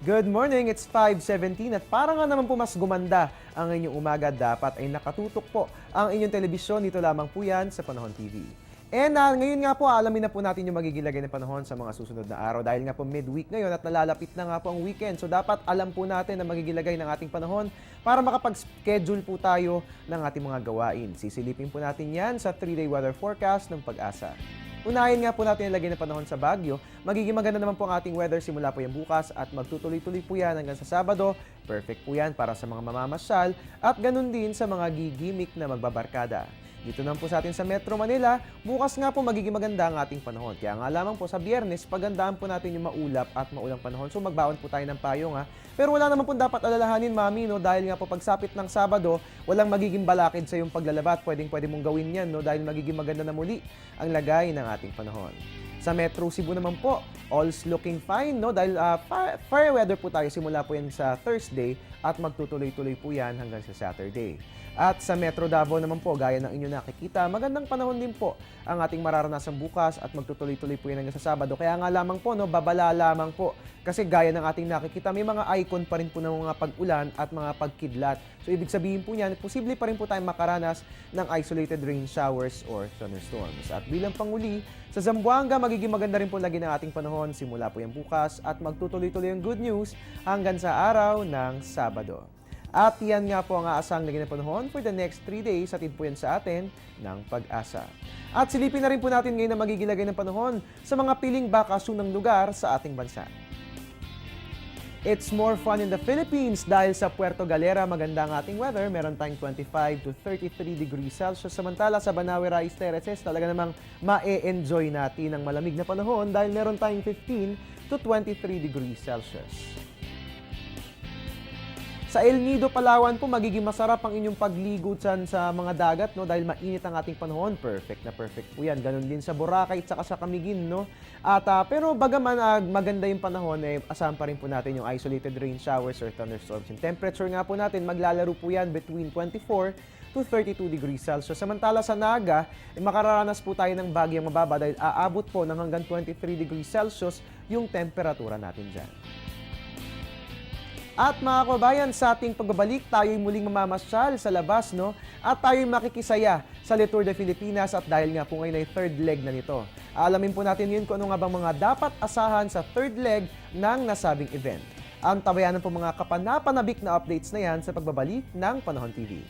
Good morning, it's 5:17 at para nga naman po mas gumanda ang inyong umaga, dapat ay nakatutok po ang inyong telebisyon. Dito lamang po yan sa Panahon TV. Ngayon nga po, alamin na po natin yung magiging lagay ng panahon sa mga susunod na araw dahil nga po midweek ngayon at nalalapit na nga po ang weekend. So dapat alam po natin ang magiging lagay ng ating panahon para makapag-schedule po tayo ng ating mga gawain. Sisilipin po natin yan sa 3-day weather forecast ng Pag-asa. Unahin nga po natin ang lagay ng panahon sa Baguio. Magiging maganda naman po ang ating weather simula po yan bukas at magtutuloy-tuloy po yan hanggang sa Sabado. Perfect po yan para sa mga mamamasyal at ganun din sa mga gigimik na magbabarkada. Dito naman po sa atin sa Metro Manila, bukas nga po magiging maganda ang ating panahon. Kaya nga lamang po sa Biyernes, pagandaan po natin yung maulap at maulang panahon. So magbaon po tayo ng payong ha. Pero wala naman po dapat alalahanin, Mami, no? Dahil nga po pagsapit ng Sabado, walang magiging balakid sa iyong paglalaba at pwede mong gawin yan, no? Dahil magiging maganda na muli ang lagay ng ating panahon. Sa Metro Cebu naman po, all's looking fine, no? Dahil fair weather po tayo simula po yan sa Thursday at magtutuloy-tuloy po yan hanggang sa Saturday. At sa Metro Davao naman po, gaya ng inyo nakikita, magandang panahon din po ang ating mararanasan bukas at magtutuloy-tuloy po yan hanggang sa Sabado. Kaya nga lamang po, no, babala lamang po. Kasi gaya ng ating nakikita, may mga icon pa rin po ng mga pag-ulan at mga pagkidlat. So ibig sabihin po niyan, posible pa rin po tayong makaranas ng isolated rain showers or thunderstorms. At bilang panguli, sa Zamboanga, magiging maganda rin po lagi ng ating panahon simula po yan bukas at magtutuloy-tuloy ang good news hanggang sa araw ng Sabado. At yan nga po ang aasang lagi ng panahon for the next 3 days. Atid po yan sa atin ng Pag-asa. At silipin na rin po natin ngayon ang magiging lagay ng panahon sa mga piling bakasunang lugar sa ating bansa. It's more fun in the Philippines dahil sa Puerto Galera maganda ang ating weather. Meron tayong 25 to 33 degrees Celsius. Samantala sa Banawe Rice Terraces, talaga namang ma-e-enjoy natin ang malamig na panahon dahil meron tayong 15 to 23 degrees Celsius. Sa El Nido, Palawan po, magiging masarap ang inyong pagligo dyan sa mga dagat, no? Dahil mainit ang ating panahon. Perfect na perfect po yan. Ganon din sa Boracay at saka sa Camiguin, no? At, pero bagaman maganda yung panahon, asahan pa rin po natin yung isolated rain showers or thunderstorms. Yung temperature nga po natin, maglalaro po yan between 24 to 32 degrees Celsius. Samantala sa Naga, makararanas po tayo ng bagyang mababa dahil aabot po ng hanggang 23 degrees Celsius yung temperatura natin dyan. At mga kababayan, sa ating pagbabalik, tayo'y muling mamamasyal sa labas, no? At tayo'y makikisaya sa Le Tour de Filipinas at dahil nga po ngayon ay third leg na nito. Alamin po natin yun kung ano nga bang mga dapat asahan sa third leg ng nasabing event. Ang tabayanan po mga kapanapanabik na updates na yan sa pagbabalik ng Panahon TV.